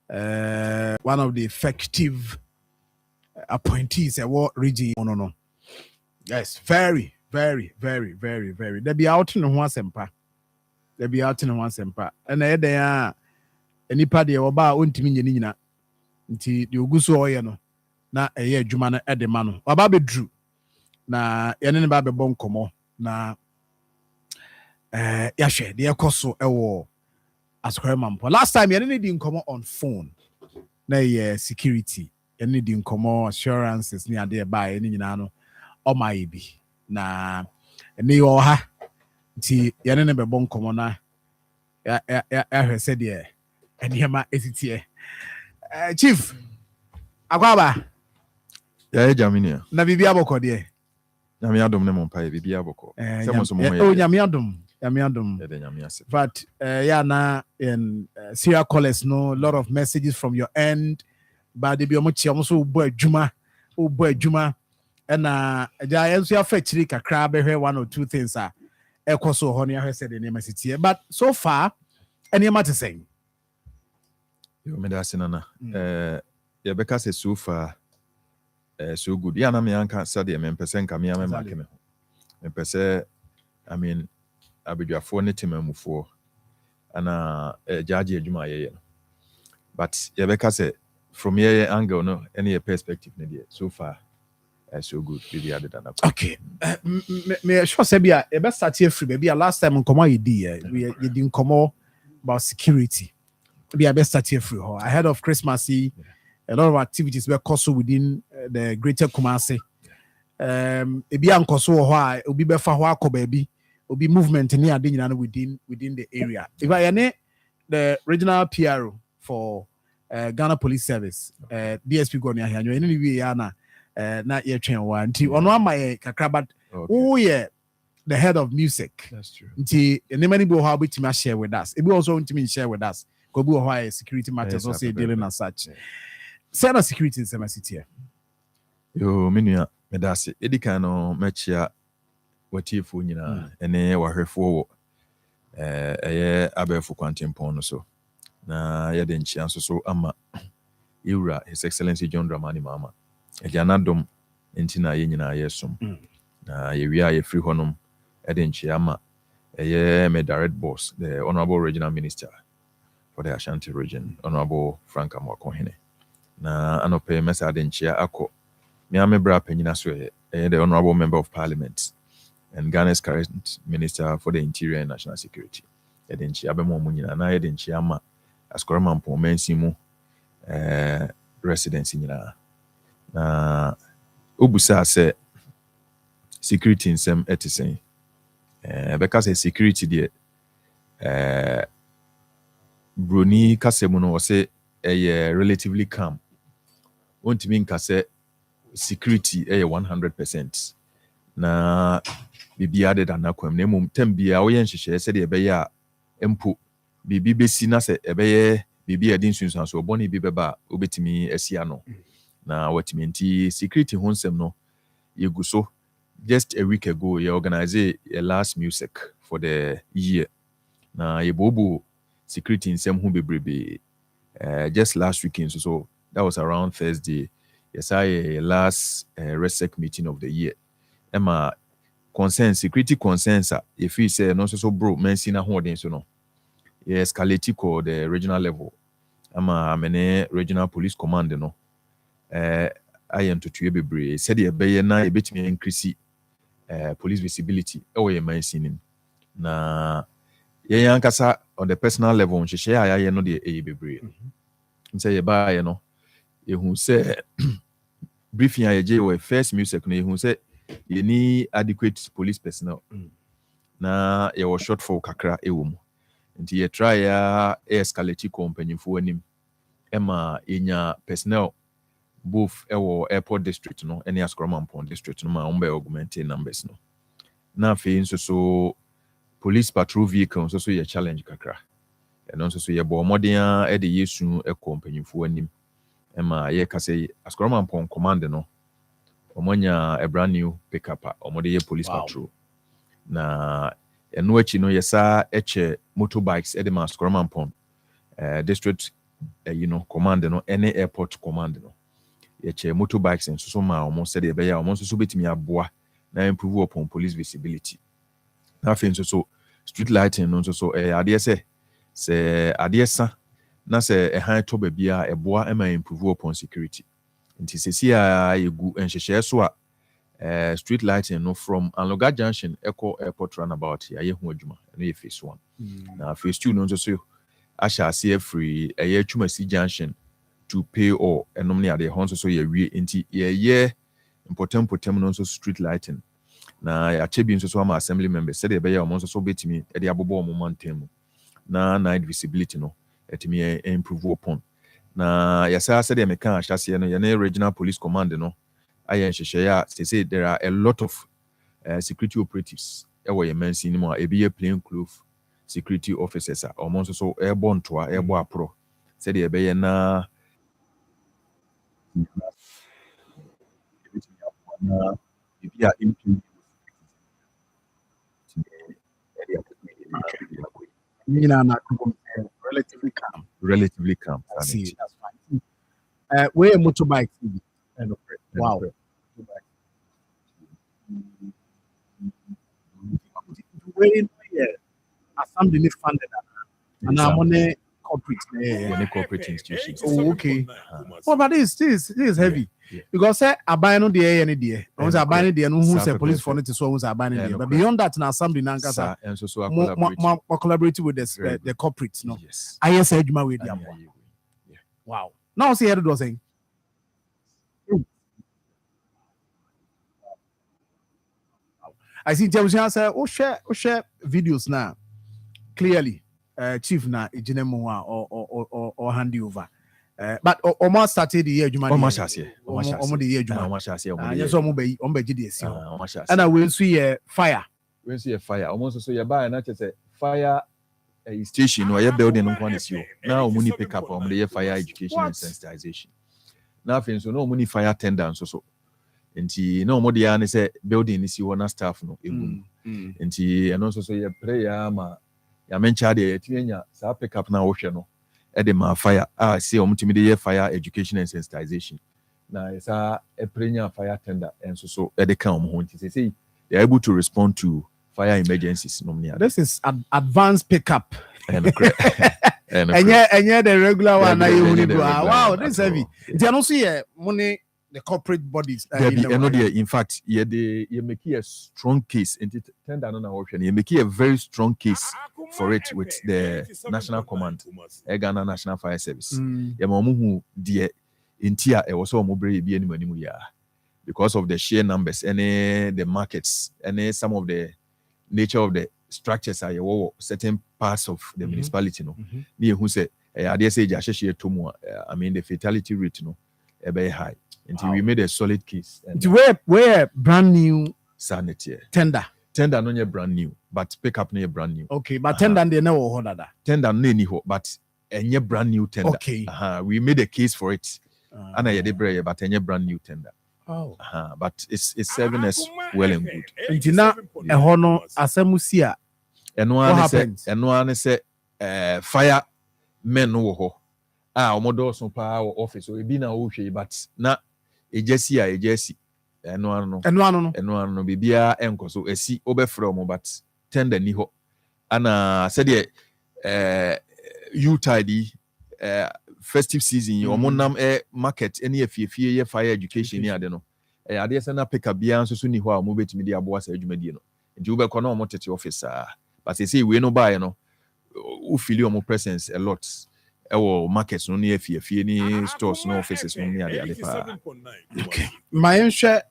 one of the effective appointees at what region. No. Yes, very. They be out in the one semper. They be out in the one semper. And they are any party or bar untimi nina. Nti the Oguso oye no. Na eye adwuma no de ma no. Aba be drew. Na yene ne ba be bon komo. Na ya hwe de ekoso ewo Asokore Mampong. Last time yene ne di nkomo on phone. Na security. Yene di nkomo assurances ni ade ba yene nyina no. Oma bi. Na ene yo ha. Nti yene ne be bon komo na ya hwe se de enema esitie. Chief Akwaba ya Jaminia na bibi aboko de nyame adom ne mo mpae bibi aboko nyame adom but yeah na in serial callers no lot of messages from your end but they be omochi omo bo adwuma na ja yenso ya fetchiri kakra be hwe one or two things are ekoso ho ne ya hwe said the name sitie but so far any matter saying yo me da sinana ya beka se so far so good ya na me anka sade me mpese nka me ama make me mpese I mean abedwafo ne temamufo ana judge adwuma ye no but ya beka se from your angle no any perspective ne there so far so good baby added that. Okay me sure say bia e be start here free baby last time nkomo ye di we di nkomo about security bia be start here free ahead of Christmas. A lot of activities were caused within the greater Kumasi. Ebi ankoso ho a obi be fa ho akoba bi obi movement ni ade nyina within the area. If I any the regional PRO for Ghana Police Service, DSP go near here any we ya na ye twen wa nti ono amaye kakra but who ye the head of music. That's true. Nti any many bo how bit share with us. Ebi also want to share with us. Go be ho security matters also dealing as such. Sana security in Sema City. Yo, minua medase. Edika no mechia watifu nyina ene wahwefo eye abefu kwantimpon no so. Na yede nchia so ama Iura His Excellency John Dramani Mama. Ejanadom entina ye nyina yesom. Na yewia ye free honom ede nchia ama eye me direct boss, the Honorable Regional Minister for the Ashanti region, Honorable Frank Amwakohene. Na anope mesa de nchia ako me amebra panyina so the Honorable Member of Parliament and Ghana's current Minister for the Interior and National Security. De nchia be mo nyina na de nchia ma Asokore Mampong mensimu residency nyina. Na obusa se security nsem etisen because security de Bruni kasemu no se relatively calm. Won't mean kase security 100%. Na bibi added an aquam name tembia oyen hye said e be ya empo bibi besi na se ebeye bibi adin sunsun so boni bi beba obetimi asia no na watimi nti security honsem no yeguso just a week ago you organize a last music for the year na yebobo security nsem hu bebrebe just last weekend so that was around Thursday. Yes, I last RESEC meeting of the year. Emma security concerns if we say no so bro mention na holding so no. Yes, escalate ko the regional level. Ama amene regional police command no. I am to bebre said e be na e betimi increase police visibility e mentioning na ye yankasa on the personal level nhye ya no de e bebre. Nse ye ba ye no ehun say briefing ayeje we first music no ehun say you need adequate police personnel na ye was shortfall kakra ewom nti ye try ya escalate company fu anim ema enya personnel both ewo airport district no any Asokore Mampong district no ma umbe augment numbers no na fe so police patrol vehicle so ye challenge kakra and so ye bo modern e de yesu e company fu anim ema ye kase Asokore Mampong command no omonya a brand new pickup omode ye police patrol na eno achi no yesa eche motorbikes e de Asokore Mampong district command no any airport command no ye motorbikes and so ma almost said be ya almost so betimi aboa na improve upon police visibility na afin so street lighting no so ade se ade sa na se han to ba bia eboa ma improve upon security nti sesi a yegu enhyehyɛ so a street lighting no from Anloga Junction Echo Airport runabout ya ye ho adwuma no ye phase 1 na phase 2 no so asha ase free eye Twumasi Junction to pay all enom ne ade ho so ye wie nti ye important no so street lighting na ya chebi so ama assembly members said be ya omo so betimi e de abobo omo mantam na night visibility no etimi improve upon na yasa said me kan ahyase no ye na regional police command no ayen hyehyɛ a say there are a lot of security operatives e wo ye mansi ni mo a ebi ye plain clothes security officers a omo so ebo ntoa ebo apro said ye be ye na if you relatively calm. I see, that's fine. Where motorbike? Wow. Where assembly funded and I'm on a corporate institutions. Oh, okay. Well, but this is heavy. Yeah. Because I buy no day any day. Once I buy any day, no who say police for it so once I buy any day. But beyond that, now assembly now and so collaborating with the corporates. No, yes. I said my way. Wow. Now see how it was saying. I see James say, oh share videos now. Clearly, chief na ejinemo or hand over. But almost started the year Juma. Almost the year Juma. Yes, and I will see fire. We'll see a fire. Almost so you buy and that's a fire station or your building on one you. Now money pick up on the fire education and sensitization. Nothing so no money fire tender so. And no more the say building is you want staff no. And also so your prayer ma ya mencha de tienya sa pick up na wo hwe no e de ma fire see omtimi de fire education and sensitization na esa e prenya fire tender and so e de kan ho nti say they are able to respond to fire emergencies no me. This is advanced pickup and the regular one na you wow, this is heavy. They also see money the corporate bodies in fact you make a strong case in tender no you make a very strong case for it with the national command Ghana National Fire Service ya ma who de intia e was so mobile bi animu ya because of the sheer numbers and the markets and some of the nature of the structures are certain parts of the municipality no me who say I dare say just to I mean the fatality rate no very high until we made a solid case. Where brand new sanity tender no nye brand new, but pick up no brand new. Okay, but tender they never hold that. Tender no any but any brand new tender. Okay, we made a case for it. And I did but any brand new tender. Oh, but it's serving us well and good. Until now, a honor asamusia. And one say fire men no omodo so pa office so e bi na wo hwe but na ejesi eno no bibia enko so esi obefrɛ mo but tender ni ho ana said utide festive season omo nam market any afiefie ye fire education ni ade no ade se na pick up bia nso so ni ho a mo betimi de aboa sa adwumadie no nti wo be kɔ na omo tete office but say we no buy no wo feel omo presence a lot markets no near fear ni stores no offices no near the okay my share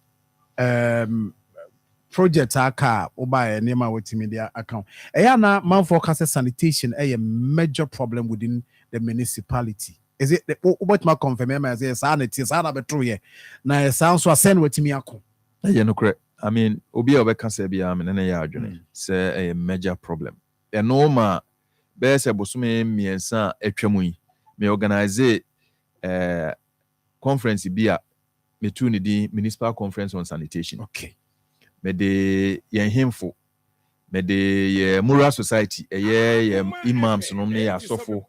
project aka oba nema with media account na Mampong sanitation a major problem within the municipality. Is it what my confirm as a sanity sana betro ye na sound so send with me akon no correct. I mean obi obeka say bia me na ya adwene say a major problem no ma bese bosume miensa atwamu yi me organize conference bia me tu ni di municipal conference on sanitation. Okay, me de yen hemfo me de ye moral society ye imams no ne asofo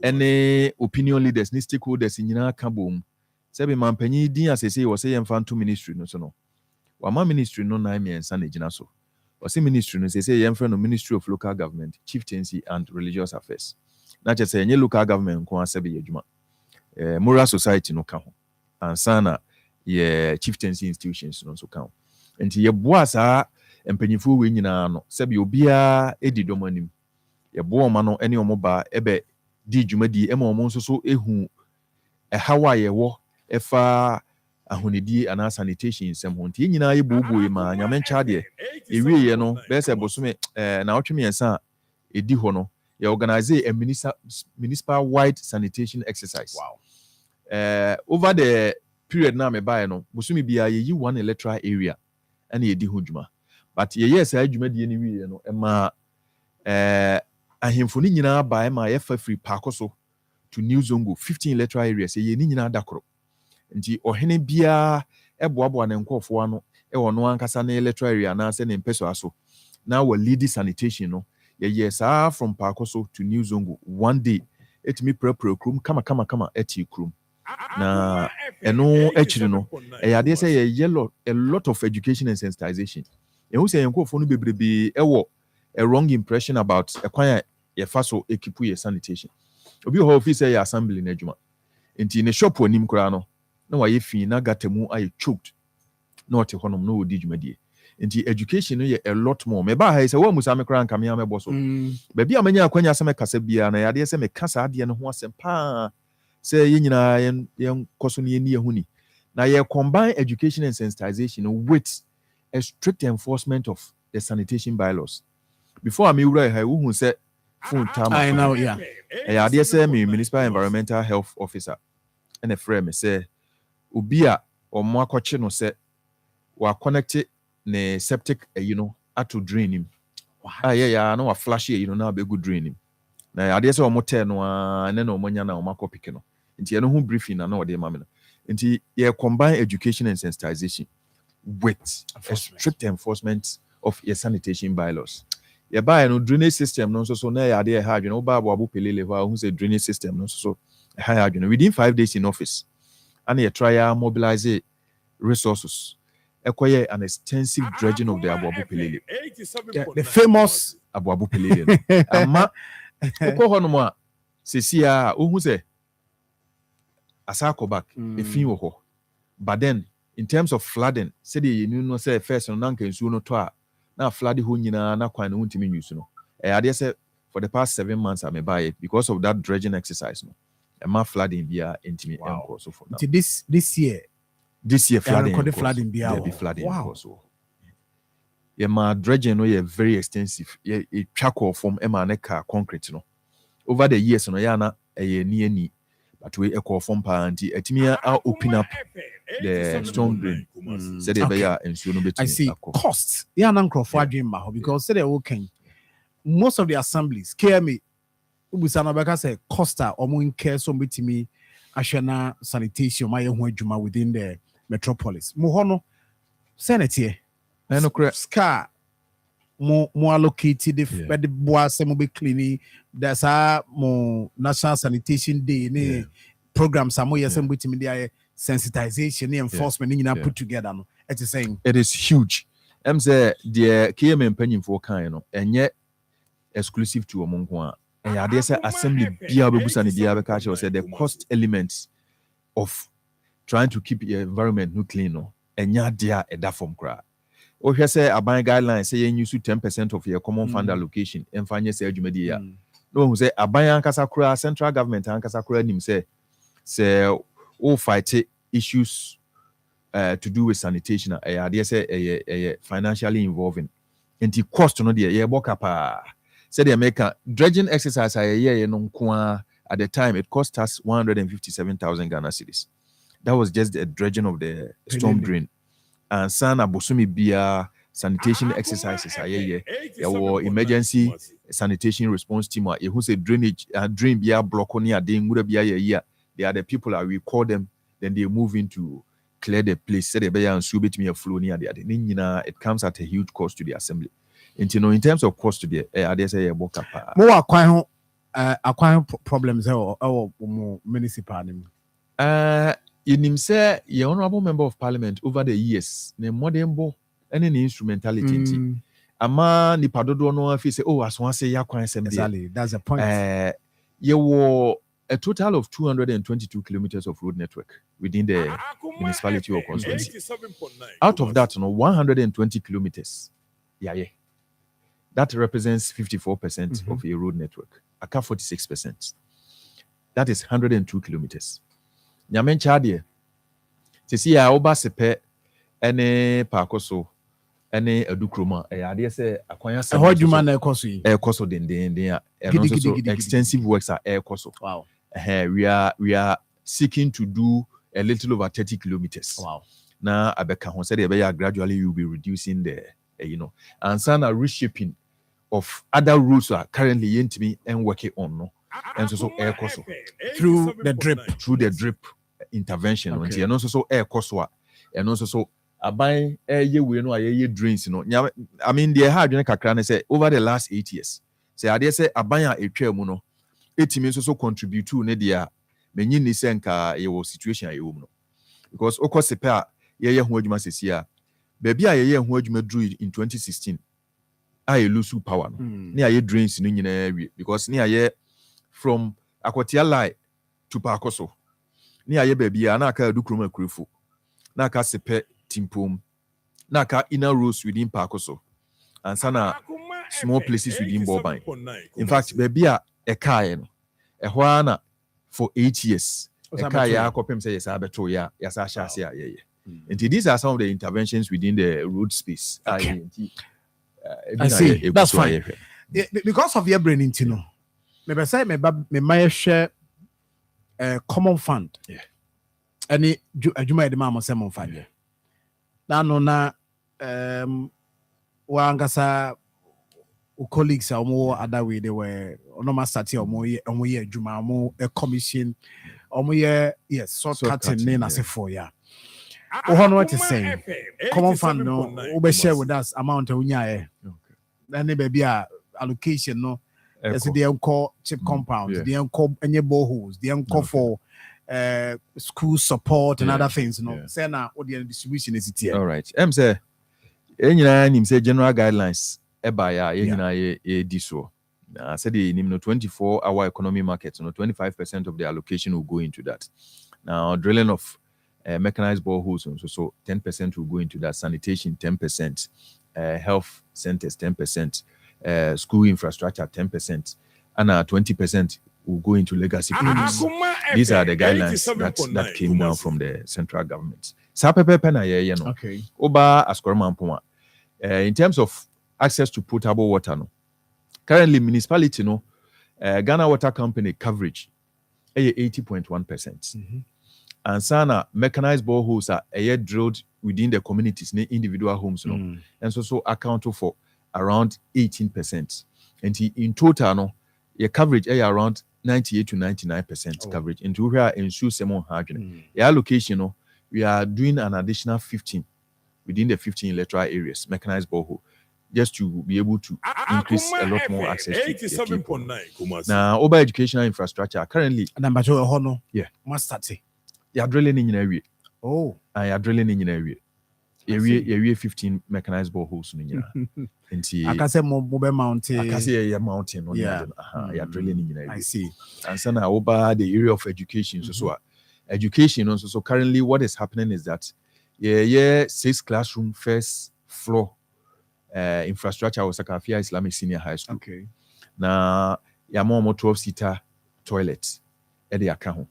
any opinion leaders ni stakeholders nyina ka bom sɛ be mampanyi din asese wɔ sɛ yɛmfa nto ministry no so no wama ministry no nan miɛnsa na gyina so wɔsɛ ministry no sɛ yɛmfrɛ no Ministry of Local Government, Chieftaincy and Religious Affairs na kyerɛ sɛ ɛnyɛ local government nko asɛ be adwuma moral society no ka ho ansa na yɛ chieftaincy institutions no so ka ho nti yɛboa saa mpanyinfoɔ wei nyinaa no sɛ be obiara edi dɔm anim yɛboa ɔma no ɛne ɔmo ba ɛbɛ di dwumadi ɛma ɔmo nso so ehu ɛhaw a yɛwɔ ɛfa ahonidie anaa sanitation nsɛm ho nti nyinaa yɛbooboo ma nyame nkyɛ deɛ ewie no bɛyɛ sɛ bosome na ɔtwe mmiɛnsa a ɛdi hɔ no yɛ organize a municipal wide sanitation exercise. Wow. Over the period na me buy no bosome bia yɛyi one electoral area ɛna yɛdi ho dwuma but yɛyɛ saa dwumadie no wie no ɛma ahemfo no nyinaa ba ɛma yɛfa free paako so to New Zongo 15 electoral areas yɛ ni nyinaa dakoro nti ɔhene bia ɛboaboa ne nkɔfoɔ ano ɛwɔ no ankasa ne electoral area na sɛ ne mpɛso aso na wɔ lead sanitation no yɛyɛ saa from paako so to New Zongo one day etimi prepare krum kama eti krum na ɛno akyiri no ɛyɛ adeɛ sɛ yɛyɛ a lot of education and sensitization ɛhu sɛ nkɔfoɔ no bebrebe ɛwɔ a wrong impression about ɛkwan a yɛfa so ekipu yɛ sanitation obi wɔ hɔ ofi sɛ yɛ assembly na adwuma nti ne shop wɔ nim koraa no na wayɛ fi na gata mu ayɛ choked na ɔte hɔ nom na ɔdi dwumadie nti education no yɛ a lot more me ba ha sɛ wɔ musa me koraa nka me amɛbɔ so baabi a manya akwanya sɛ mekasa biara na yɛadeɛ sɛ meka saa adeɛ no ho asɛm paa sɛ yɛn nyinaa yɛn kɔ so no yɛni yɛn ho ni na yɛ combine education and sensitization with a strict enforcement of the sanitation bylaws before me wura ha wo hu sɛ phone time I know, yeah. ɛyɛ adeɛ sɛ me municipal environmental health officer ɛna frɛ me sɛ obi a ɔmo akɔkye no sɛ wa connect ne septic ato drain him yeah na wa flash na be good drain him na adeɛ sɛ ɔmo tɛ no a ne na ɔmo nya na ɔmo akɔ pick no nti ɛno ho briefing na ɔde ma me no nti yɛ combine education and sensitization with a strict enforcement of your sanitation bylaws yɛ buy no drainage system no so na yɛ adeɛ ha adwene wo ba abo pelele hɔ a hu sɛ drainage system no so ha adwene within 5 days in office and you try mobilize resources Acquire an extensive dredging of the Abuabu Pelele. The famous Abuabu Pelele. Ama Okohonoma Sesia Uhuse Asako back a few ho. But then in terms of flooding, said you know say first on Nanka and Suno Toa. Now flooding hunina na quite ultimate news. No. I dare say for the past 7 months I may buy it because of that dredging exercise. No. And my flooding via intimate so for now. This year. This year flooding be flooding wow. Yeah, my dredging no very extensive. Yeah, a charcoal from emaneka concrete no. Over the years no ya na near ni but we equal from party etimia open up the storm drain. Said okay. And so no I see costs. Yeah, for dream because say they okay. Most of the assemblies scare me. Ubusana baka say costa or more care so me ashana sanitation my own within the metropolis. Mohono Senate scar more allocated if the bois be cleaning. There's more national sanitation day programs are more with me sensitization enforcement in put together. It's the same. It is huge. I'm say the KM penny for kind and yet exclusive to among one. And I say assembly said the cost elements of trying to keep your environment clean and ya dear at that form cry. Or here say a buying guidelines say you use 10% of your common fund allocation and find say media. No who say a buying Ankasakura central government Ankasakura him say all fight issues to do with sanitation. I dare say financially involving. And the cost no dear yeah boka said the American dredging exercise at the time it cost us 157,000 Ghana cedis. That was just the dredging of the storm drain. And Sana Bosumi Bia sanitation exercises or emergency sanitation response team who say drainage drain bia block on they are the people we call them, then they move into clear the place, say the and subit me a flow near the it comes at a huge cost to the assembly. In terms of cost to the I say more acquiring problems or municipal. You say the honorable member of parliament over the years, the modern bo any instrumentality. Ama nipa dodo no afi say as one say yakwan sem exactly, that's the point. You were a total of 222 kilometers of road network within the municipality or constituency. Out of that, 120 kilometers. Yeah. That represents 54% of a road network. Aka 46%. That is 102 kilometers. Nyamen chadie. Sisi ya oba sepe ene pakoso ene edukroma ade say akwanya se hodjuma na ekoso yi ekoso den extensive works are ekoso. Wow. We are seeking to do a little over 30 kilometers. Wow. Now abeka ho said gradually you will be reducing the and sana reshaping of other routes are currently yentimi and working on no. And so air cost through the drip intervention and also so air cost and also so aban ye we no aye drains I mean the hard kakra say over the last 8 years say ade say aban a etwa mu no etimi so contribute to ne dia menyi ni senka ye situation aye mu no because okosepe a ye ho adwuma sesia baby a ye ho adwuma drew in 2016 aye lose power no ne aye drains no nyina wi because ne aye from Akwatia Lai to Pakoso. Ni aye baby na aka edukroma kurefo. Na aka sepe timpom. Na aka inner roads within Pakoso. And sana small places within Boban. In fact, baby a ekae no. Ehwa na for 8 years. Ekae ya akopem say yes abeto ya yasa hyase ya ye. And these are some of the interventions within the road space. Okay. I see. That's fine. Because of your brain intino. Maybe say me share common fund. Yeah. Any adwuma de ma mo say mo fund. Na no na wa angasa colleagues omo other way they were no ma start omo ye adwuma omo a commission omo ye yes short cutting na say for ya. O hono what is saying common fund no we be share with us amount of unya e. Then the baby allocation no. Yes, the uncle chip compounds, the uncle any boreholes, the uncle for school support and other things. Say now what the distribution is it here. All right. Say any say general guidelines ye diso. I said the 24-hour economy market, 25% of the allocation will go into that. Now drilling of mechanized boreholes, so 10% will go into that, sanitation 10%, health centers 10%. School infrastructure 10% and 20% will go into legacy projects. These are the guidelines that came down from the central government. Okay. Oba Asokore Mampong. In terms of access to potable water, currently municipality Ghana Water Company coverage 80.1%. And sana mechanized boreholes are drilled within the communities, individual homes, and so account for around 18%. And in total, your coverage is around 98 to 99% coverage. And to here ensure some your allocation, we are doing an additional 15 within the 15 electoral areas, mechanized borehole, just to be able to increase a lot more access to the people. Now, over educational infrastructure, currently, you're drilling in area. Oh, and you're drilling in area. Area 15 mechanized boreholes. I can say mobile mountain. I can say a mountain. You're drilling in area. I see. And so now over the area of education. So education also. So currently what is happening is that 6 classroom first floor infrastructure was Sakafia Islamic Senior High School. Okay. Now more 12-seater toilets at the account.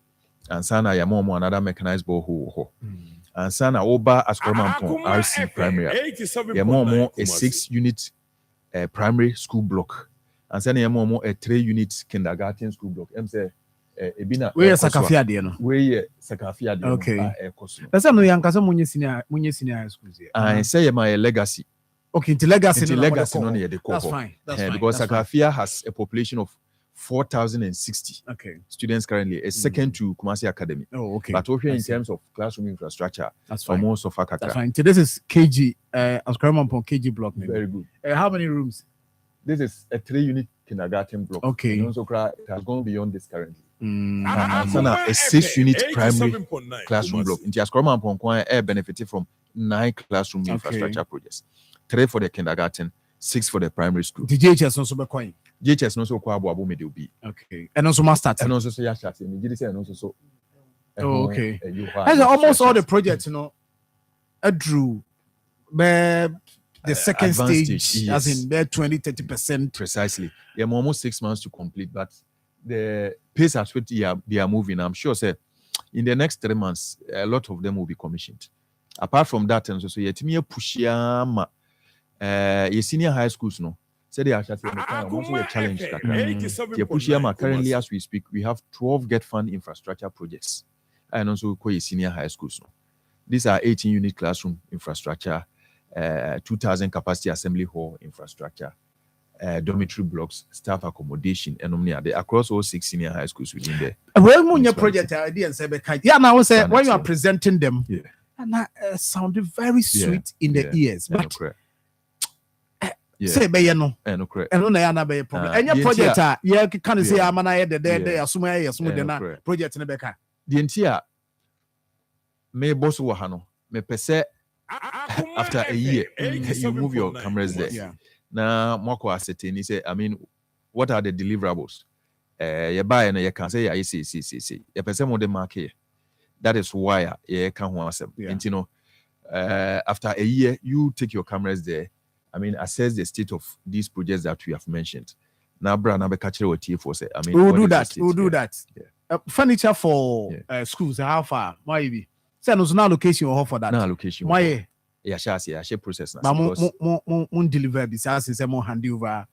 And so now more another mechanized borehole. And sana oba Asokore Mampong RC primary. More a 6-unit primary school block. And sana more a 3-unit kindergarten school block. Say ebina where Sakafia de no. Where Sakafia de. Okay. That's no yankasa munye senior high schools here. And say my legacy. Okay, into legacy no near the core. That's fine. That's fine. Because Sakafia has a population of 4,060 students currently, a second to Kumasi Academy. Oh, okay. But over in terms of classroom infrastructure, that's fine. Most of That's fine. So this is KG, Asokore Mampong KG block. Maybe. Very good. How many rooms? this is a 3-unit kindergarten block. Okay. And also it has gone beyond this currently. Mm. And a 6-unit primary classroom block. In Asokore Mampong benefited from 9 classroom infrastructure projects. 3 for the kindergarten, 6 for the primary school. The JHS also be coin. JHS also kwa abu me be. Okay. And also master. And also so yasha. And also so. Oh, okay. As almost all the projects, drew the second stage, yes. as in there 20-30%. Precisely. Yeah, almost 6 months to complete, but the pace at which they are moving, I'm sure, say, in the next 3 months, a lot of them will be commissioned. Apart from that, and so yet me push your senior high schools, no. Say they are also a challenge. They push currently as we speak, we have 12 Get Fund infrastructure projects, and also senior high schools. No. These are 18-unit classroom infrastructure, 2,000 capacity assembly hall infrastructure, dormitory blocks, staff accommodation, and across all 6 senior high schools within there. Well, when your project idea and say, yeah, now say when you are presenting them, and that sounded very sweet in the ears, but say be no, no correct, and no na be problem. And your project, yeah, can say I'm na the assume the na project ne beka. The entire me boss wo ha no me pese after a year you move your cameras there. Yeah. Now moko ascertain say, I mean, what are the deliverables? You buy and you can say I see. You pese mo de market. That is why you can ho asem. And you know, after a year you take your cameras there. I mean, assess the state of these projects that we have mentioned. Now, Brana be catch what for say. I mean, we'll do that. We'll do that. Yeah. Furniture for schools. How far? Maybe. Say no location or for that. No location. Why? Yeah, share process. But mo deliver besides say mo hand over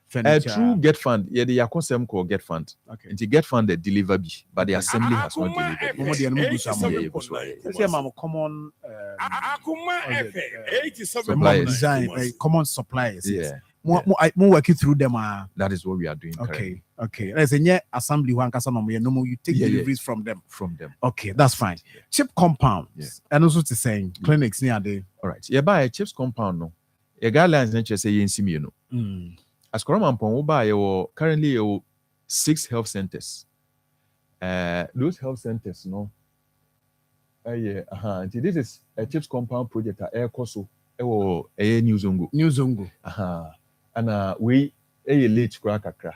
furniture. True Get Fund. Yeah, the concept called Get Fund. Okay. And the Get Fund the deliver be, but the assembly has not delivered. Say common suppliers. Design common suppliers. Yeah. Mo working through them. That is what we are doing. Okay. Okay. As a assembly one casa no you take deliveries from them. Okay, that's fine. Chip compounds and also to saying clinics near the. All right. Yeah, buy a chips compound no. A guidelines nature say you see me no. Asokore Mampong buy currently 6 health centers. Those health centers no. This is a chips compound project at Air Koso. New Zongo. And we late kakra.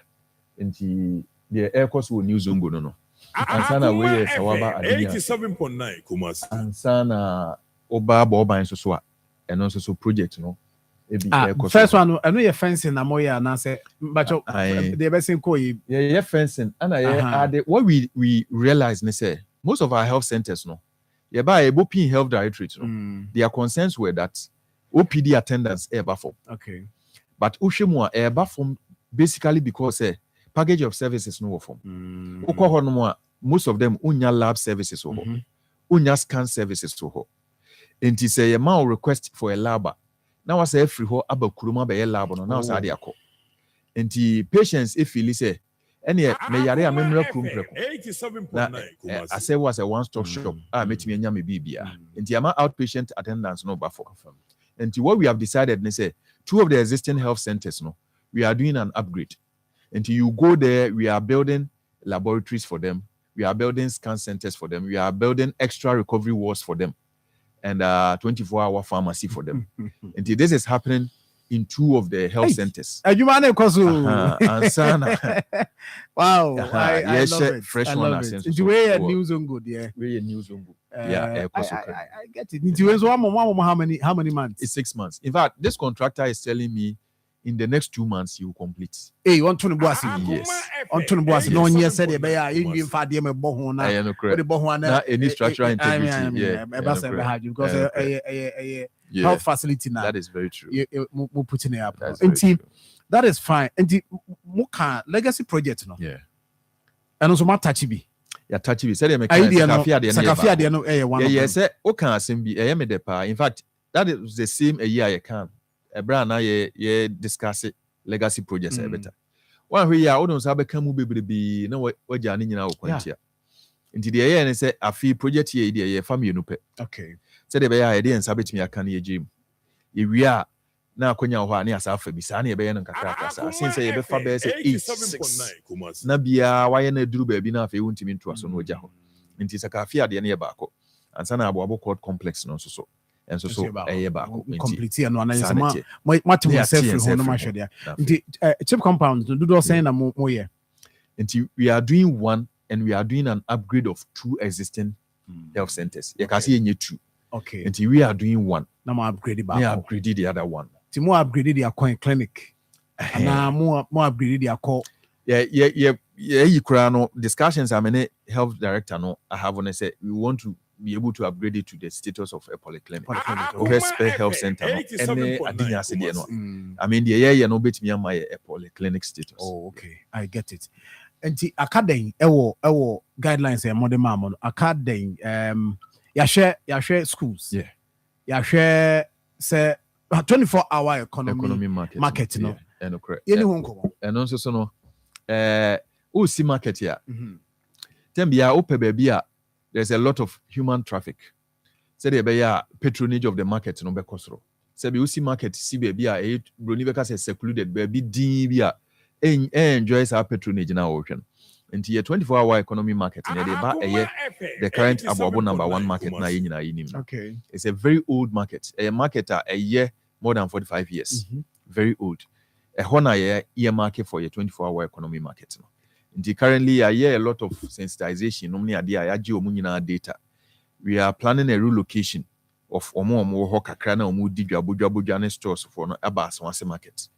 Nti the Air Koso New Zongo no. Ansana we Sawaba 87.9 Kumasi. Ansana Oba Boba so and also project no. First one, I know you're fencing Namoya and I say, but the best in Koi. Yeah, fencing. And what we realize, say, most of our health centers, no, by a BOP health directorate, no, their concerns were that OPD attendance ever form. Okay. But Ushimwa ever form basically because package of services no form. Most of them unya lab services unya scan services to and to say a man request for a lab. Now I say free ho abakuruma be lab no now say akọ. Enti patients if you say any me yare a memra krum preko. 87.9 I say was a one-stop shop. Metimi anya me bibia. Enti ama outpatient attendance no bafo. Enti what we have decided ne say 2 of the existing health centers no we are doing an upgrade. Enti you go there, we are building laboratories for them. We are building scan centers for them. We are building extra recovery wards for them. And 24-hour pharmacy for them. And this is happening in 2 of the health centers. Wow, I love it. Fresh I one. love it. It's way a news on good, yeah. Way a news on good. I get it. It's how many months? It's 6 months. In fact, this contractor is telling me in the next 2 months you will complete. Hey, you want to know Yes. On to the no one said you in fact you any structural integrity. Because health facility now. That is very true. You put in the app. That is fine. And the legacy project no. Yeah. And also my touchy be. Yeah, touchy be. Said you make Sakafia de no one. Yeah, say okay asembi me depa. In fact, that is the same a year you can. A brand now ye discuss legacy projects better. One we are almost have become be no what Johnny now quentia. Into the air and say a fee project ye family no pay. Okay. Said the idea and sabit me a can ye gym. If we are na akonya ho ani asafa bi sa na ye be no kakra sa since ye be fa be say 86 Kumasi. na bia waye na duru ba bi na afa wuntimi nto aso no ogya ho nti sakafi ade na ye baako ansa na abo court complex no so enso so eye baako complete no na yesema matim self ho no ma hwede nti chip compound do do saying na mo ye nti we are doing one and we are doing an upgrade of 2 existing health centers ye ka say yenye 2 okay nti we are doing one na mo upgrade baako we upgrade the other one nti mo upgrade the Akoma clinic na mo upgrade the Akoma you no discussions I mean health director no I have on say we want to be able to upgrade it to the status of a polyclinic health center no any adinya se de no I mean the no betimi am a polyclinic status. Oh okay I get it nti akaden ewo guidelines e modern mam no akaden ya share schools ya share say 24-hour economy market no and correct any ho nko and also so no o si market ya tembia ope baby a there's a lot of human traffic say there be ya patronage of the market no be kosoro say be o si market si baby a broni be ka say secluded baby din bi a enjoy our patronage na o hwe nti ye 24-hour economy market na dey ba the current abobo number 1 market na ye nyina yinim okay it's a very old market a market a year more than 45 years very old na ye market for your 24-hour economy market no nti currently I hear a lot of sensitization no me ade a yaje omu nyina data we are planning a relocation of omo ho kakra na omu di dwabodwa ne stores for no aba asonse market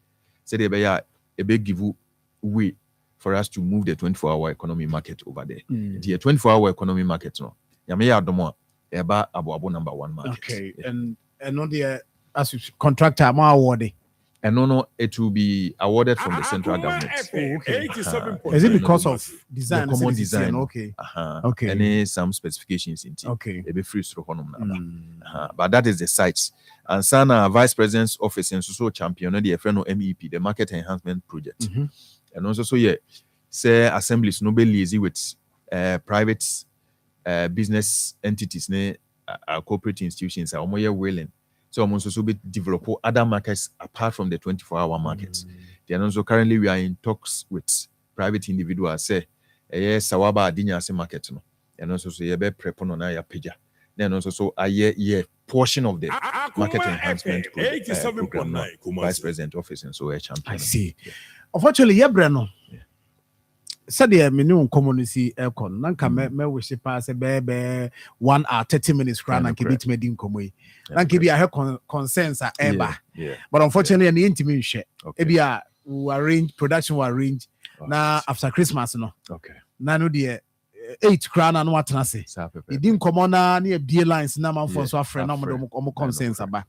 say dey be ya e be give way for us to move the 24-hour economy market over there. The 24-hour economy market no yame ya domo eba abo number 1 market. Okay. And on the as contractor ma award and no it will be awarded from the central government. Okay. Is it because of design? The common design. Okay. Okay. And some specifications in it. Okay. It be free through honum but that is the sites. And Sana Vice President's office and so champion the friend MEP, the market enhancement project. And also say assemblies no be lazy with private business entities corporate institutions are more willing so also be develop other markets apart from the 24-hour market. Then also currently we are in talks with private individuals say sawaba adinya se market no and also so be prep on na ya peja then also so a portion of the market enhancement program Vice President office and so a champion. I see. Unfortunately, Breno. Said the minimum community aircon. Nanka me wish pass a baby 1 hour 30 minutes crown and keep it made in Komwe. Nanka be a concerns are ever. But unfortunately, an intimate share. Ebia will arrange production will arrange now after Christmas no. Okay. Nano dear 8 crown and what I say. It didn't come on near beer lines now for so friend no concerns about.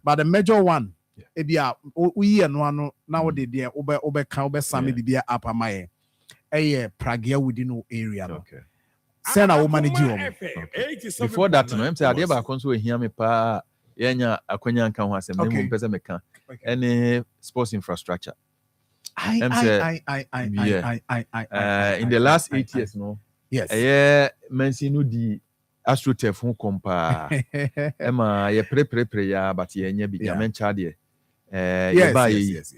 But the major one ebia we and one now the dear obe can sami bibia up amaye pragia within no area no send a woman before that no say ade ba kon so ehia me pa yenya akwanya nka ho asem na mo pese meka any sports infrastructure I in the last 8 years no yes mention no di astrotef ho kompa ema ye pre ya but ye nya bi mencha de yes.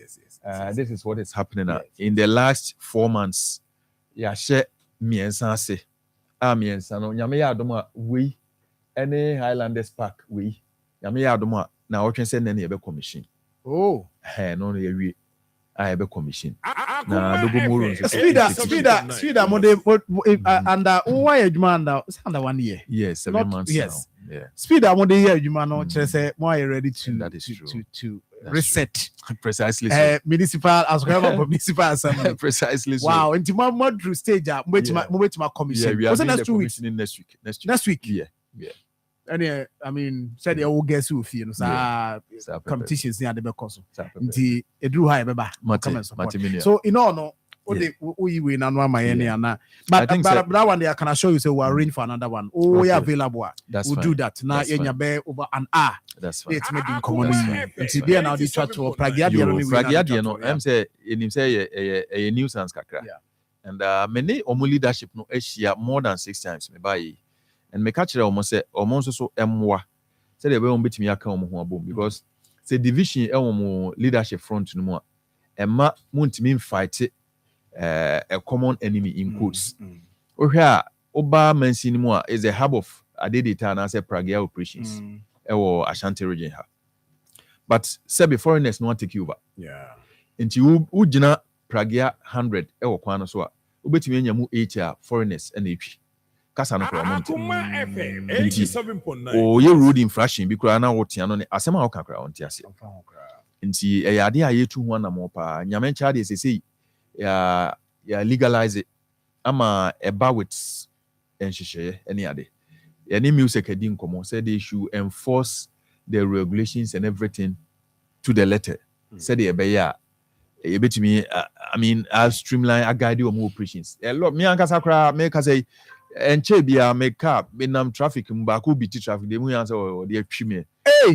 This is what is happening now. In the last 4 months, ya share miensa se. Miensa no nyame ya adom a we any Highlanders Park we. Nyame ya adom a na o twen se na be commission. Oh, no ye we be commission. Na dogo moro speeder mo de under why adwuma under 1 year. Yes, 7 months yes. now. Yeah. Speeder mo de year adwuma no kire say mo are ready to reset precisely so. Municipal as well municipal assembly precisely so. Wow, into my modern stage mo my commission. We are was next 2 weeks next week. Yeah. And I mean said the old guess who feel no competitions near the because nti edru high beba so in all no we win and one my na but that one I can assure you say we'll arrange for another one. We are available. We'll do that now in over an hour. That's fine. It's made in community. It's there now. This chat to Pragia no I'm say in say a nuisance kakra and many omo leadership no share more than 6 times me buy and me catch omo say omo so emwa say the way omo betimi aka omo ho abom because say division mo leadership front no mo emma muntimi fight a common enemy in quotes. Ohia oba MCE no mo is a hub of adedita and as a Pragia operations or Ashanti region ha. But say foreigners no take you over. Yeah. Nti u gina Pragia 100 kwan so a obetimi anya mu 80 foreigners and etwi. Kasa no kwa monti. Akoma FM 87.9. O ye road infraction bi kura na wotia no ne asema wo kakra wonti ase. Nti ade a yetu ho na mo pa nyame ncha de sesei ya legalize it ama eba with enhyehyeye any ade. Any music edi nkomo said they should enforce the regulations and everything to the letter. Said they be ya betimi I mean I'll streamline a guide your operations. A lot me ankasa kra make say enche bia make up benam traffic mbako biti traffic dem answer or dey twime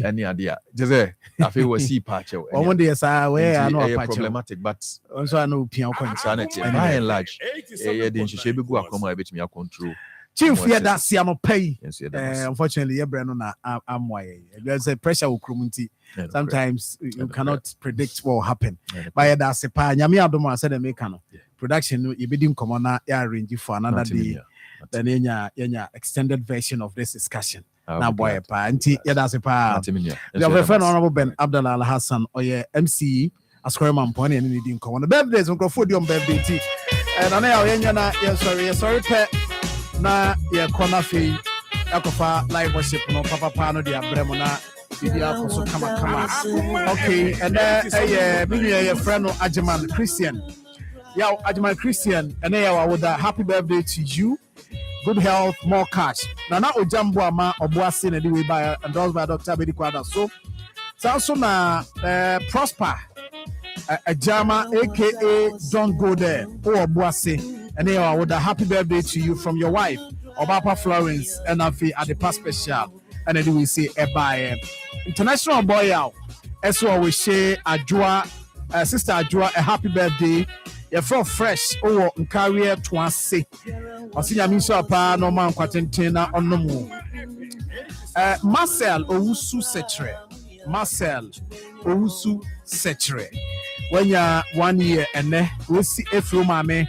any idea just say I feel we see patch one day say where I know patch problematic but so I know pian sanity by and large dey nhyehyeye bi go akoma betimi a control. Chief, yeah, that's the pay. Unfortunately, yeah, Brandon, I'm why there's a pressure with community. Sometimes you cannot predict what will happen. But yeah, that's a pa. Nyami Adoma said the mekano production. You be doing come on yeah arrange for another day. Then yenya extended version of this discussion. Now boy pa. Anti yeah that's a pa. We have a friend honorable Ben Abdallah Alhassan or yeah MCE Asokore Mampong and needing come on the birthdays on Crofodium birthday tea. And I know yenya sorry pet. Na ye corner fee akofa live worship no papa no dia bremo na bibia koso kama okay and me friend Ajiman Christian yeah Ajiman Christian and I would happy birthday to you, good health, more cash na ojambo ama oboase na we by endorsed by Dr. Bedi Kwada so na prosper Ajama aka don't go there or oboase. And here I would a happy birthday to you from your wife, Obapa Florence, and Afi at the past special. And then we say by international boy out. As well we say Ajua, sister Ajua, a happy birthday. You're from fresh or career to say. I see ya miso pa no man kwatentena on no move. Marcel Owusu Setre. Marcel Owusu Setre. When you're 1 year and we see a few mame.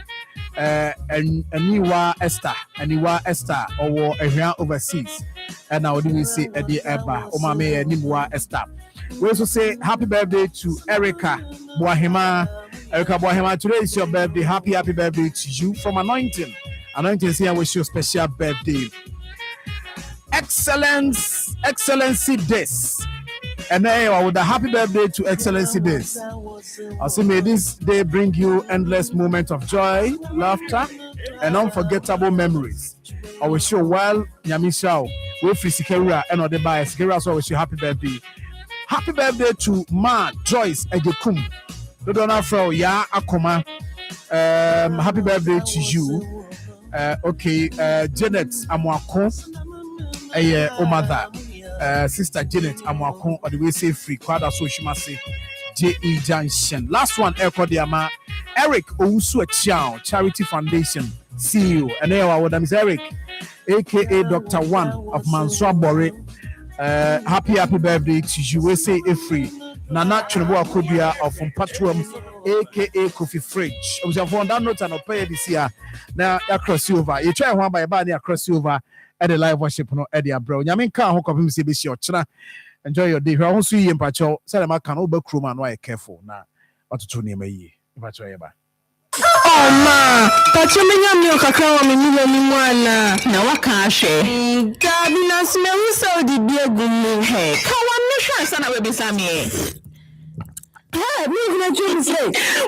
Aniwa Esther or a overseas, and now we say Eddie Eba Omame Nimwa Esther. We also say happy birthday to Erica Boahima. Today is your birthday. Happy birthday to you from Anointing. Anointing here wish you a special birthday. Excellency this. And then with a happy birthday to Excellency this. I say may this day bring you endless moments of joy, laughter, and unforgettable memories. I wish you well, Nyamishao, with Sikera and other by Sikera, so I wish you happy birthday. Happy birthday to Ma Joyce Ejekum. Dodona Fro Ya Akoma. Happy birthday to you. Janet Amwako. Omada. Sister Janet Amwakon or the way say free kwada so she must say JE Junction. Last one Diama Eric Owusu Chiao Charity Foundation CEO and here our name is Eric aka Dr. One of Mansour Bore. Happy birthday to you. We say free Nana Chunbo Akodia of Patrum aka Coffee Fridge. I was on that note and I'll pay this year now across over. You try one by body across over. At the live worship no Eddie bro. Nyamin kan ho kopim se be shi ochena. Enjoy your day. Ho so yi mpacho. Say ma kan oba krum an why careful na ototo ne ma yi. Mpacho ye ba. Oh ma, pacho me nyam kakra wa me nilo ni mu ana. Na waka ahwe. Gabi na sme hu so di biegu mu he. Ka wa me hwa sana we bisa me. Hey, me gonna do this.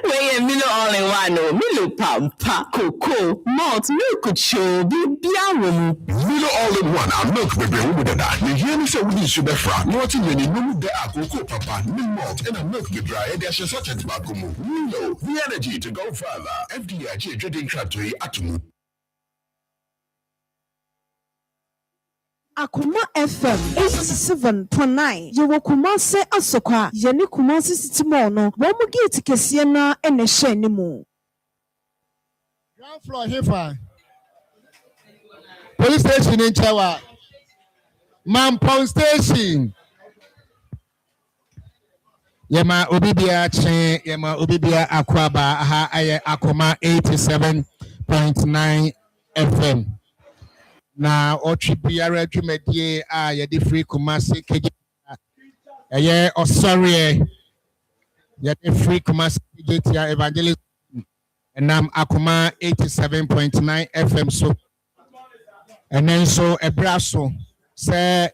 Wait, Milo all in one. Milo pampa, cocoa, malt, milk show, bibiawo. Milo all in one. I milk baby with that. You hear me say we need sugar from. Not in any no there cocoa papa, milk malt, and a milk be dry. There's such a tobacco. Milo, the energy to go further. FDIG trading factory atomu. Akoma FM 87.9 yewo Kumase Asokore yene Kumase City Mall no wo mu gate kese na ene hye ni mu ground floor here police station in Chewa Mampong station Yema Obibia Chen, Yema Obibia Akwaba, aha, aye Akoma 87.9 FM. Na Ochi Biara Jumedie, yedi free Kumasi, KG, aye, sorry, yedi free Kumasi, KG, evangelist, and I'm Akoma 87.9 FM. So, and then so a brasso, say,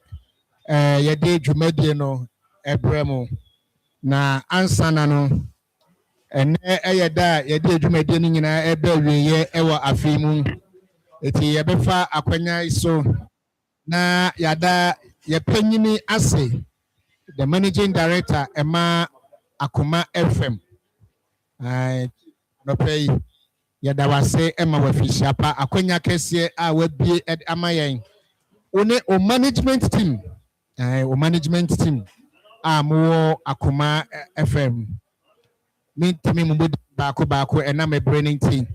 yedi Jumedie no, Ebremo. Na ansa na no ene eyeda yede adwumade ni nyina ebe wiye ewo afimu eti yebefa akwanya iso na yada yepanyini ase the managing director Emma Akoma FM no pay yada wase Emma wafishapa akwanya kese a wabie amayen one o management team mo Akoma FM me timi mo baako na me branding team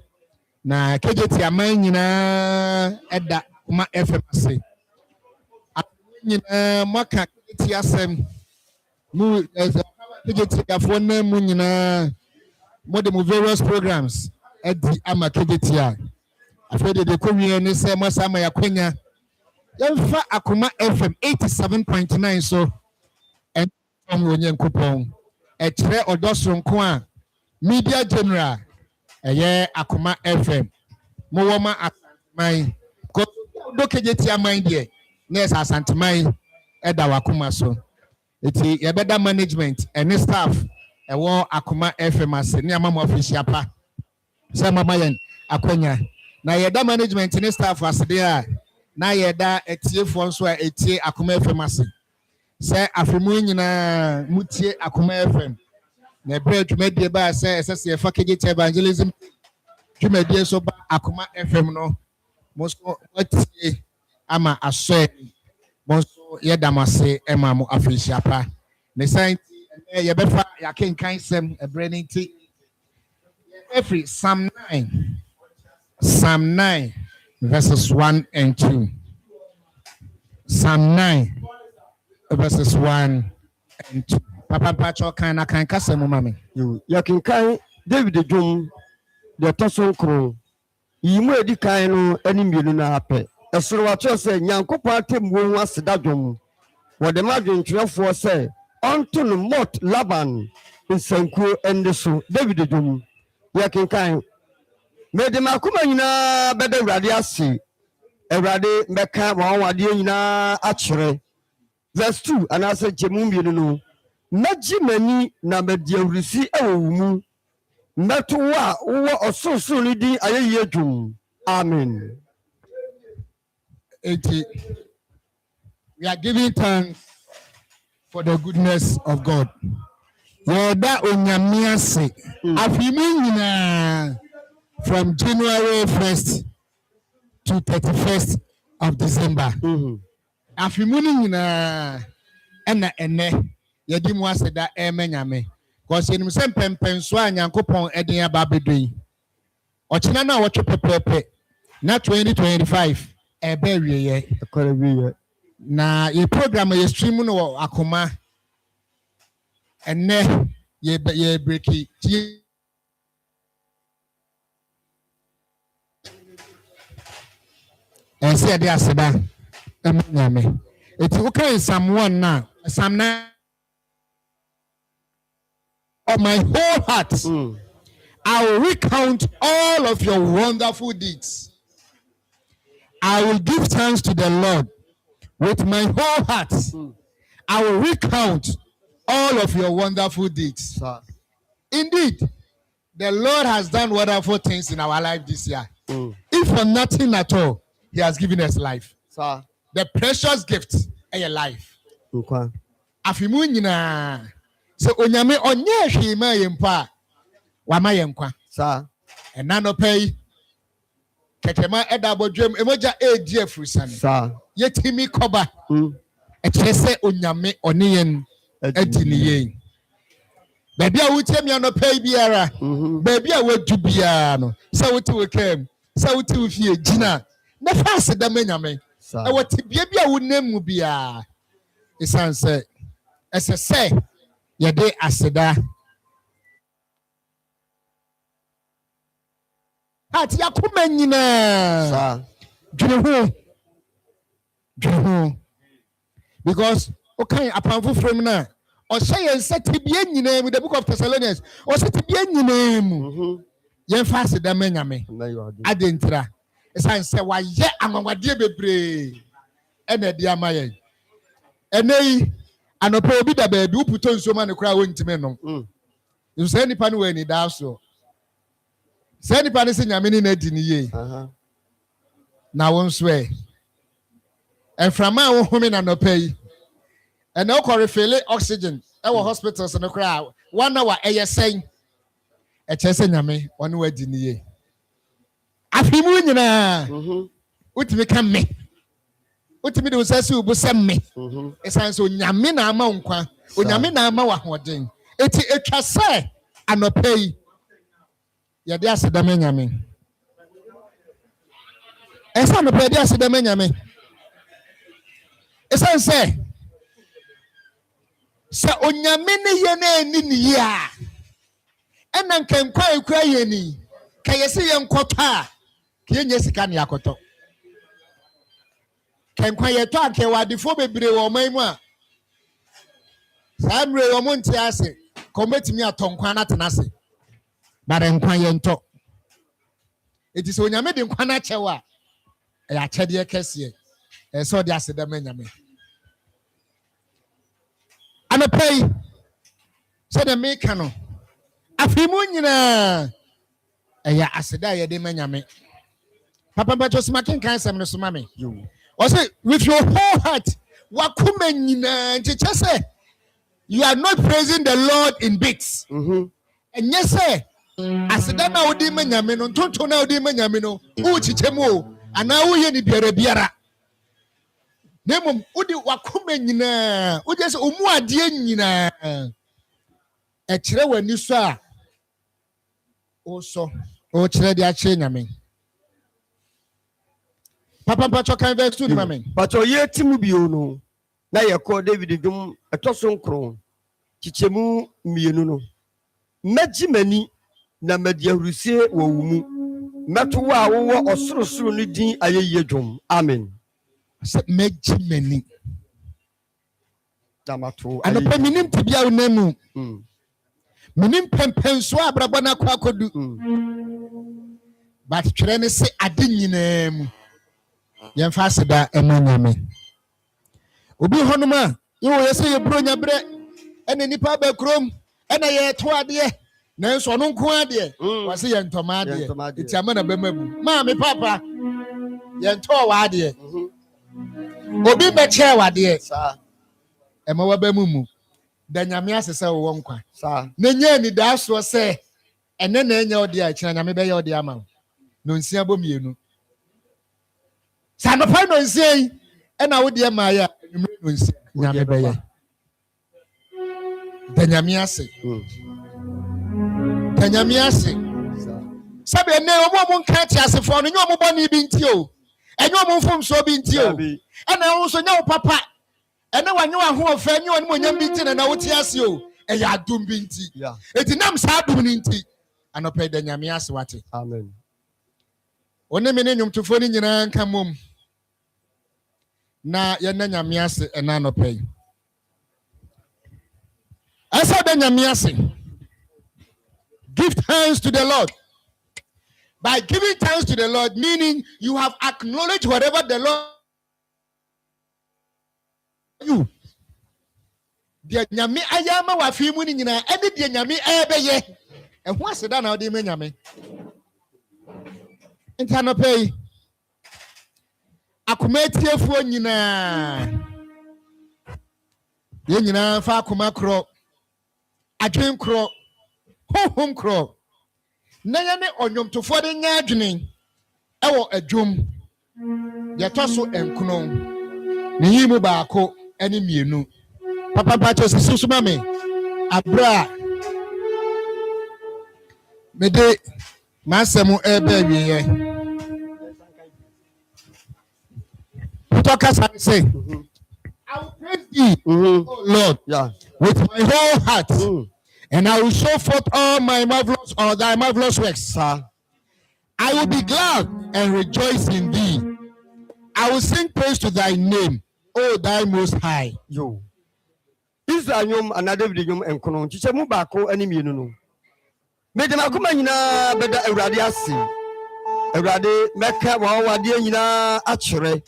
na kejeti aman nyina eda Akoma FM ase nyina maka kejeti asem mu kejeti afo na mu nyina mo de mo various programs edi ama kejeti a afede de kowie ne se mo sama yakwanya yemfa Akoma FM 87.9 so from Wonyen Coupon, a tre or Dosron Coin, Media General, a year Akoma FM, Moama at my Doketia mind ye, Nes Asante Mai, Eda Wakuma so. It's a better management and staff, a war Akoma FM as near Mamma Fishapa, Sama Mayan, Akonya. Now, yeda management and staff as there, now yeda a tier for so a tier Akoma FM. Say afimu nyina mutie Akoma FM na bre dwumade ba say sese fa kegete evangelism dwumade so ba Akoma FM no mo so watie ama aso mo so yedamase ema mo afishiapa ne saint ye befa yakenkan sem ebre nti every Psalm 9 verses 1 and 2 Psalm 9 verses 1 and 2. Papa Pacho can kasa mo mami. Ya kinkan David Jom de toson kro. Yimu edi kan no ani mienu na apɛ. Ɛsoro wato sɛ Nyankopɔn atem wo ho aseda dwom. Wo de madwentwerɛfoɔ sɛ ɔnto no mot Laban nsankuo ende so David Jom. Ya kinkan me de makoma nyina bɛda Awurade ase. Awurade mbɛka wɔn wade nyina akyerɛ. Verse 2 and I said Jemumbi no Najimani na mediurisi ewumu Metuwa uwa ososo lidi ayeyejum. Amen. We are giving thanks for the goodness of God. Woda onyamiase afimina from January 1st to 31st of December. Afimuni nyina ena ene yedi mu aseda emenyame because enim se mpempenso a Nyankopon eden aba bedoi ochina na wotwe pepepe na 2025 ebe wiye na ye program ye stream no Akoma ene ye breaki ense de aseda emenyame. It's okay, Psalm 1 now. Psalm 9. Of my whole heart, I will recount all of your wonderful deeds. I will give thanks to the Lord with my whole heart. I will recount all of your wonderful deeds. Indeed, the Lord has done wonderful things in our life this year. If for nothing at all, He has given us life. The precious gift of your life. Afimu nyina so onyame onye hwema yempa wa ma yenkwa sa enano pay ketema eda bodwem emoja edi afrusan sa yetimi koba e kire se onyame one yen edi ne yen baby a wutem ya no pay biara baby a wadu biara no sa wuti wekem sa wuti wfie gina na fase da manyame e wati bia bia wonam mu bia isan say ese say Yede aseda. Ati yakuma nyina. Dwene ho. Because okay, apanfo from na or say yen set tibie nyina mu the book of Thessalonians or set tibie nyina mu. Yen fast da manyame. Adentra. Esan se wa ye anwawade bebre. Ene de amaye. Enei anopa obi da baabi uputo nsoma ne kura wontime no. Nso nipa no wani da so. Se nipa ne se nyame ni na di ni ye. Na won so e. Enframa wo home na nopa yi. And now refill oxygen. Our hospitals and the crowd 1 hour saying a chesanyame 1 word in the year. Afimunina what become me. What me do says you send me. It sounds so Yamina Monkwa, Unyamina Mawa Hodin. It can say and no pay. Yadas the Menyame. And some of the Yadas the Menyame. It sounds say. Sa onyamene yene ni ya ena nkankwa ekura yeni ka yesi yenkoto a ka yenye sika ne akoto kankwa yeto anke wadifo bebre wo manmu a samre wo monti ase kometimi atonkwa na tenase bare nkwa yento eti so onyame de nkwa na chewa ya chede kese so de ase da manyame pay said the mekano. Afimunyina eya aseda ye de manyame. Papa bacho smakin kan sam no sumame. O say with your whole heart wakuma nyina nche say you are not praising the Lord in bits. And yes say aseda na odi manyame no tonto na odi manyame no u chichemu ana wo ye ni biara. Nemum udi wakuma nyina udi se omu ade nyina e kire wani so a o so o kire de a kire nyame papa pacho kan verse 2 mame pacho ye timu bio no na ye ko David dum etoso nkron chichemu mienu no magimani na madiahurusie wo wumu meto wa wo osorosoro no din ayeye dwom amen. Magimani damato and the minim tibia unemu minim pempenso abrabo na kwa kodu but twere se ade nyina mu yemfa aseda emanyame obi honoma ye wo yese ye bro nyabre ene nipa ba krom ene ye to ade na nso no nko ade wase ye ntoma ade eti amana bemabu ma me papa ye nto wa ade obi be che wa ade sa ema wa ba mumu da nyame asese wo nkwa sa na nya ni da so se ene na enya ode a kira nyame be ye ode ama no nsia bo mienu sa no pa no nsia yi ena wo de ma ya no nsia nyame be ye da nyame ase da nyame ase sabe ne omo nka ti asefo no nya omo boni bi nti o enyo omo mfom so bi nti o ena wo so nya wo papa ene wanyo aho ofa nyi oni monyam bi nti na wote ase o e ya adum bi nti eti nam sa adum ni nti anope da nyame ase wate amen. One me ne nyumtufo ni nyina nka mom na ye na nyame ase ena anope asa da nyame ase. Give thanks to the Lord. By giving thanks to the Lord, meaning you have acknowledged whatever the Lord you. The nyame ayama wa fi mu ni nyina ene de nyame ebeye. Eho aseda na ode me nyame. Intano pay. Akoma tiefuo nyina. Ye nyina fa akoma kro. Adwen kro. Honhom kro. Na ya ne onyomtofo de nya adwene ewo adwom. Ye toso enkuno. Ne yimu baako ene mienu. Papa pacho susuma me abra me de masemu ebe wiye putoka say I will praise thee, oh Lord, with my whole heart, and I will show forth all my marvelous or thy marvelous works. Sir. I will be glad and rejoice in thee. I will sing praise to thy name, O thy most high. Yo. Israel nyom another video nyom enkono chiche mu baako ani mienu no. Me de makoma nyina beda awurade ase. Awurade meka wawade nyina akyere.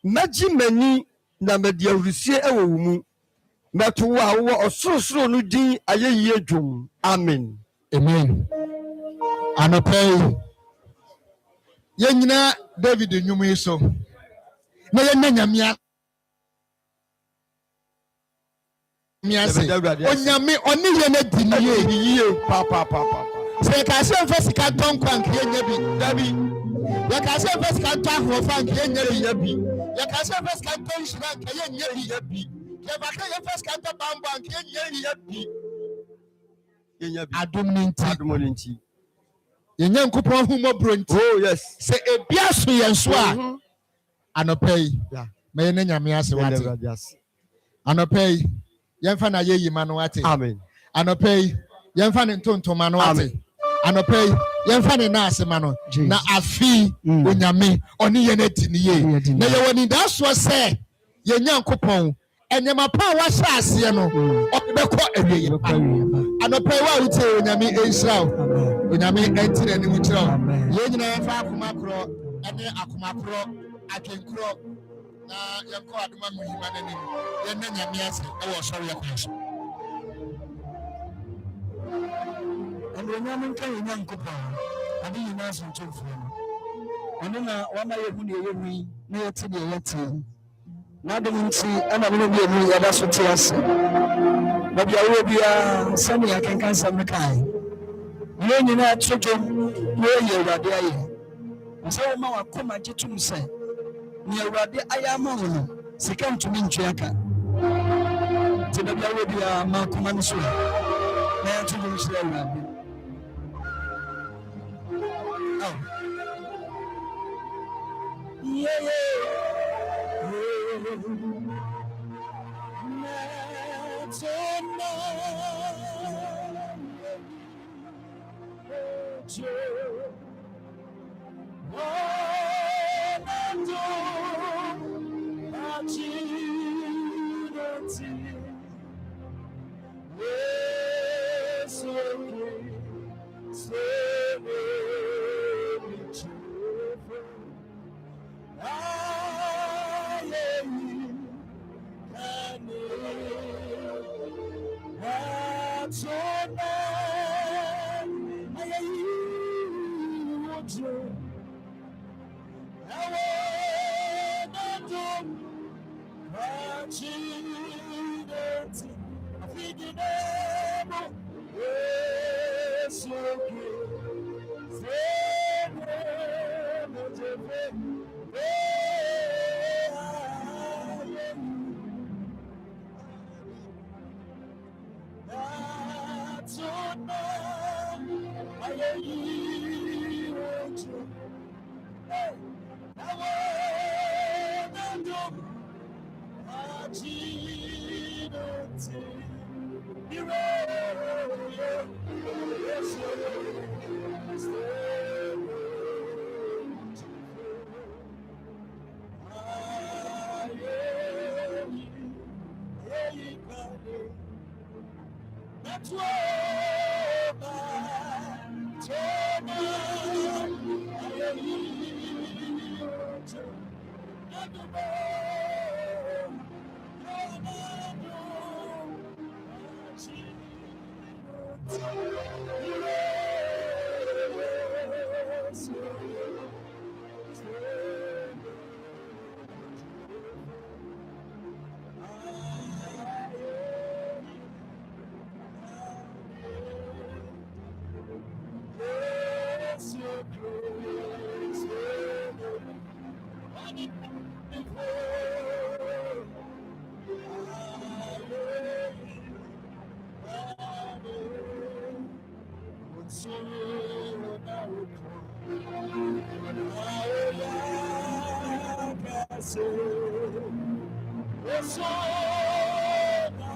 Maji mani na mede awusie ewo mu. Meto wa wo osorosoro no din ayeyie dwom. Amen. Amen. Anopay. Ye nyina David nyum yi so. Na ye nyamia miase onyame oni ye na diniye pa se ka se fesi ka ton kwan ke nya bi dabi ye ka se fesi ka ton ho fan ke nya bi ye ka se fesi ka ton shira ke nya bi ye ba ka ye fesi ka ton bambo ke nya bi adomninti ye nya nkopon humo bronti. Oh yes, se ebia so ye so a anopay me ye nyame ase wate anopay yemfa na yeyi ma no wate. Amen. Anopay yemfa ne ntontoma no wate. Anopay yemfa ne na ase ma no na afi onyame oni ye na diniye na ye woni da so se ye nyankopon enyema pa wa sha ase no obekọ ewiye anopay wa uti onyame ensraw onyame entire ni mukyerɛ ye nyina yemfa akoma kro ene akoma kro akenkro na yanko aduma muhima nani yenna nyame ase ewo sɔre yakwaso ando nyame nka yankopa ade nyina so ntofo no ɔno na wama yehu ne yehu na yɛte ne yɛte na de nti ana me bi ehu yɛda so te ase na bia wo bia sami akenkan sam kai ne nyina tsojo no yɛ awurade ayɛ nso wo ma wakoma gyetum sɛ ni awurade ayama wono sika ntumi ntweka te da bia wo bia ma koma no so na ya tudu nhyira awurade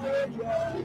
Savior,